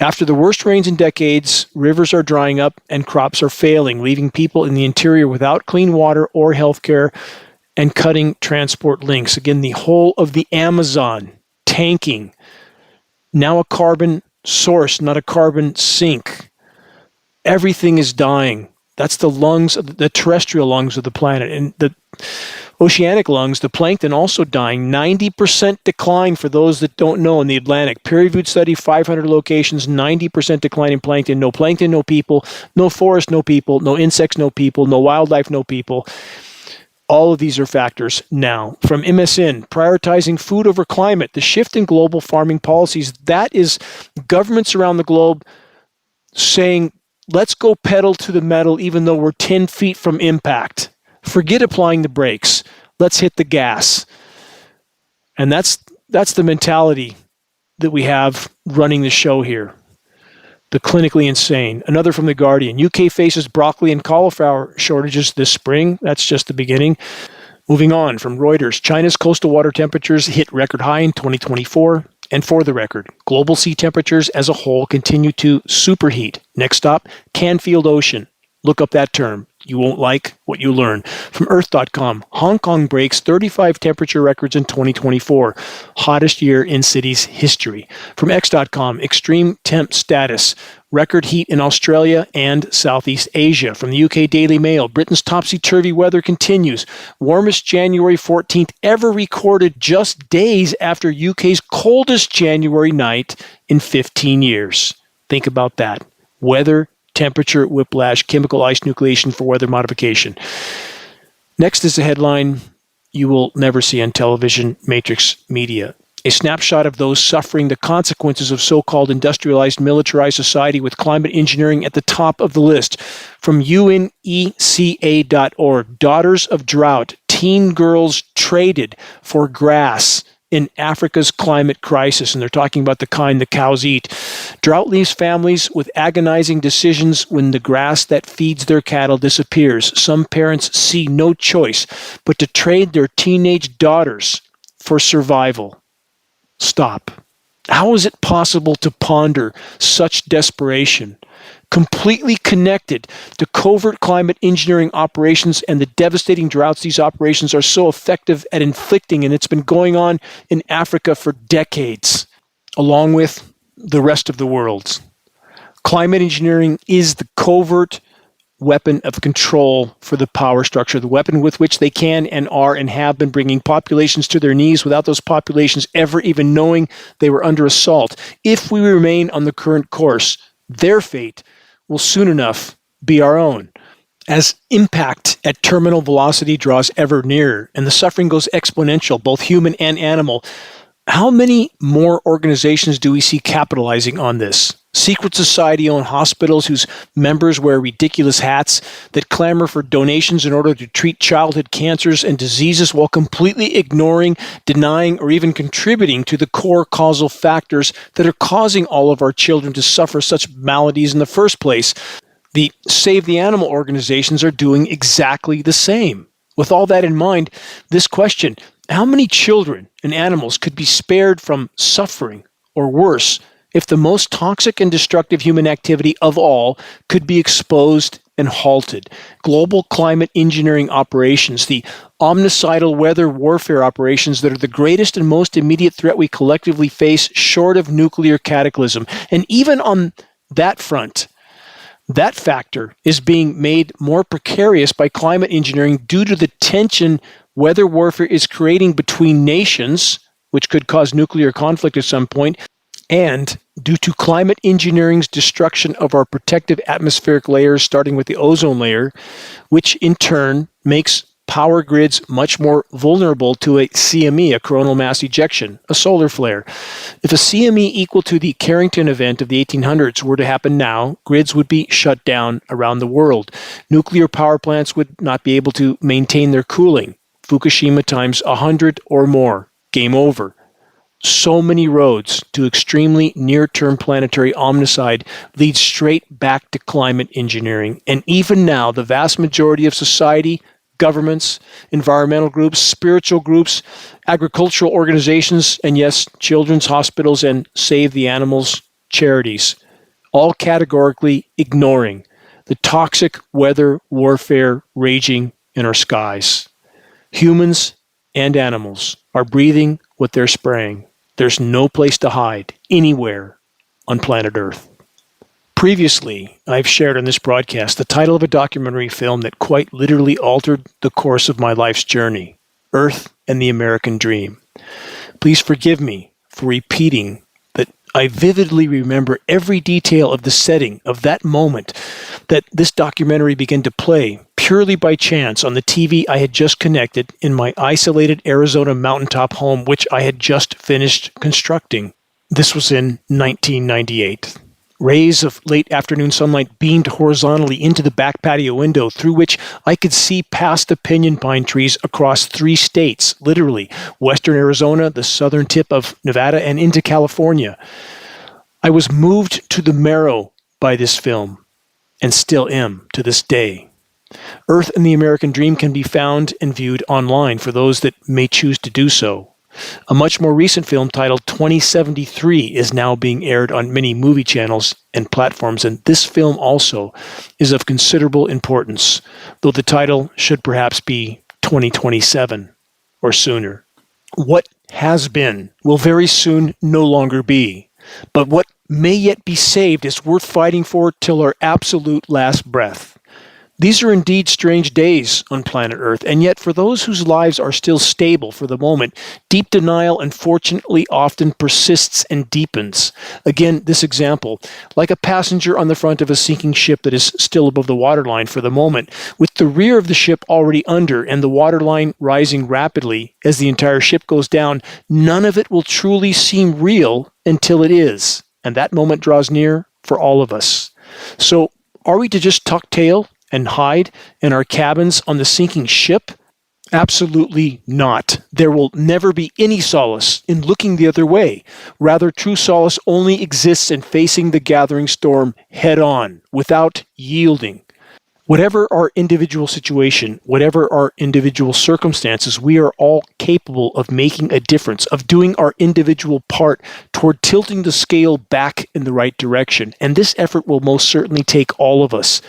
After the worst rains in decades, rivers are drying up and crops are failing, leaving people in the interior without clean water or health care and cutting transport links. Again, the whole of the Amazon tanking. Now a carbon source, not a carbon sink. Everything is dying. That's the lungs, the terrestrial lungs of the planet. And the oceanic lungs, the plankton also dying. 90% decline for those that don't know in the Atlantic. Peer-reviewed study, 500 locations, 90% decline in plankton. No plankton, no people. No forest, no people. No insects, no people. No wildlife, no people. All of these are factors now. From MSN, prioritizing food over climate, the shift in global farming policies. That is governments around the globe saying, let's go pedal to the metal even though we're 10 feet from impact. Forget applying the brakes. Let's hit the gas. And that's the mentality that we have running the show here. The clinically insane. Another from The Guardian. UK faces broccoli and cauliflower shortages this spring. That's just the beginning. Moving on from Reuters. China's coastal water temperatures hit record high in 2024. And for the record, global sea temperatures as a whole continue to superheat. Next stop, Canfield Ocean. Look up that term. You won't like what you learn. From Earth.com, Hong Kong breaks 35 temperature records in 2024. Hottest year in city's history. From X.com, extreme temp status. Record heat in Australia and Southeast Asia. From the UK Daily Mail, Britain's topsy-turvy weather continues. Warmest January 14th ever recorded just days after UK's coldest January night in 15 years. Think about that. Weather, temperature, whiplash, chemical ice nucleation for weather modification. Next is a headline you will never see on television, Matrix Media. A snapshot of those suffering the consequences of so-called industrialized, militarized society with climate engineering at the top of the list. From UNECA.org, Daughters of Drought, teen girls traded for grass in Africa's climate crisis. And they're talking about the kind the cows eat. Drought leaves families with agonizing decisions when the grass that feeds their cattle disappears. Some parents see no choice but to trade their teenage daughters for survival. Stop. How is it possible to ponder such desperation? completely connected to covert climate engineering operations and the devastating droughts these operations are so effective at inflicting, and it's been going on in Africa for decades, along with the rest of the world. Climate engineering is the covert weapon of control for the power structure, the weapon with which they can and are and have been bringing populations to their knees without those populations ever even knowing they were under assault. If we remain on the current course, their fate will soon enough be our own. As impact at terminal velocity draws ever nearer and the suffering goes exponential, both human and animal, how many more organizations do we see capitalizing on this? Secret society-owned hospitals whose members wear ridiculous hats that clamor for donations in order to treat childhood cancers and diseases while completely ignoring, denying, or even contributing to the core causal factors that are causing all of our children to suffer such maladies in the first place. The Save the Animal organizations are doing exactly the same. With all that in mind, this question, how many children and animals could be spared from suffering, or worse, if the most toxic and destructive human activity of all could be exposed and halted? Global climate engineering operations, the omnicidal weather warfare operations that are the greatest and most immediate threat we collectively face short of nuclear cataclysm. And even on that front, that factor is being made more precarious by climate engineering due to the tension weather warfare is creating between nations, which could cause nuclear conflict at some point, and due to climate engineering's destruction of our protective atmospheric layers, starting with the ozone layer, which in turn makes power grids much more vulnerable to a CME, a coronal mass ejection, a solar flare. If a CME equal to the Carrington event of the 1800s were to happen now, grids would be shut down around the world. Nuclear power plants would not be able to maintain their cooling. Fukushima times 100 or more. Game over. So many roads to extremely near-term planetary omnicide lead straight back to climate engineering. And even now, the vast majority of society, governments, environmental groups, spiritual groups, agricultural organizations, and yes, children's hospitals and Save the Animals charities, all categorically ignoring the toxic weather warfare raging in our skies. Humans and animals are breathing what they're spraying. There's no place to hide anywhere on planet Earth. Previously, I've shared on this broadcast the title of a documentary film that quite literally altered the course of my life's journey, Earth and the American Dream. Please forgive me for repeating that I vividly remember every detail of the setting of that moment that this documentary began to play purely by chance on the TV I had just connected in my isolated Arizona mountaintop home, which I had just finished constructing. This was in 1998. Rays of late afternoon sunlight beamed horizontally into the back patio window through which I could see past the pinyon pine trees across 3 states, literally, western Arizona, the southern tip of Nevada, and into California. I was moved to the marrow by this film, and still am to this day. Earth and the American Dream can be found and viewed online for those that may choose to do so. A much more recent film titled 2073 is now being aired on many movie channels and platforms, and this film also is of considerable importance, though the title should perhaps be 2027 or sooner. What has been will very soon no longer be, but what may yet be saved is worth fighting for till our absolute last breath. These are indeed strange days on planet Earth, and yet for those whose lives are still stable for the moment, deep denial unfortunately often persists and deepens. Again, this example, like a passenger on the front of a sinking ship that is still above the waterline for the moment, with the rear of the ship already under and the waterline rising rapidly as the entire ship goes down, none of it will truly seem real until it is, and that moment draws near for all of us. So, are we to just tuck tail and hide in our cabins on the sinking ship? Absolutely not. There will never be any solace in looking the other way. Rather, true solace only exists in facing the gathering storm head on, without yielding. Whatever our individual situation, whatever our individual circumstances, we are all capable of making a difference, of doing our individual part toward tilting the scale back in the right direction. And this effort will most certainly take all of us.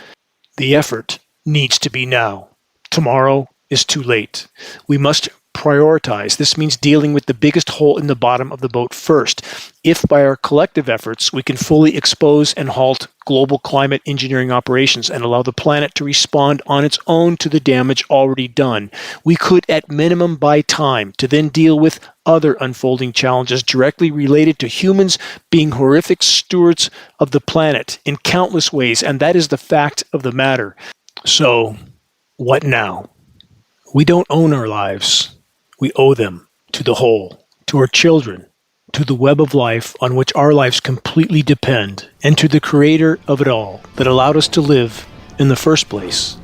The effort needs to be now. Tomorrow is too late. We must prioritize. This means dealing with the biggest hole in the bottom of the boat first. If by our collective efforts we can fully expose and halt global climate engineering operations and allow the planet to respond on its own to the damage already done, we could at minimum buy time to then deal with other unfolding challenges directly related to humans being horrific stewards of the planet in countless ways, and that is the fact of the matter. So, what now? We don't own our lives. We owe them to the whole, to our children, to the web of life on which our lives completely depend, and to the creator of it all that allowed us to live in the first place.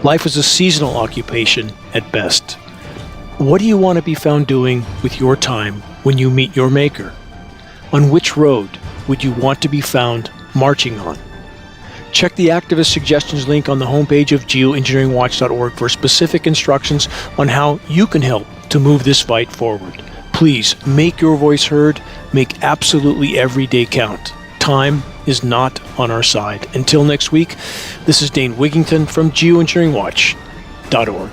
Life is a seasonal occupation at best. What do you want to be found doing with your time when you meet your maker? On which road would you want to be found marching on? Check the activist suggestions link on the homepage of geoengineeringwatch.org for specific instructions on how you can help to move this fight forward. Please make your voice heard, make absolutely every day count. Time is not on our side. Until next week, this is Dane Wigington from geoengineeringwatch.org.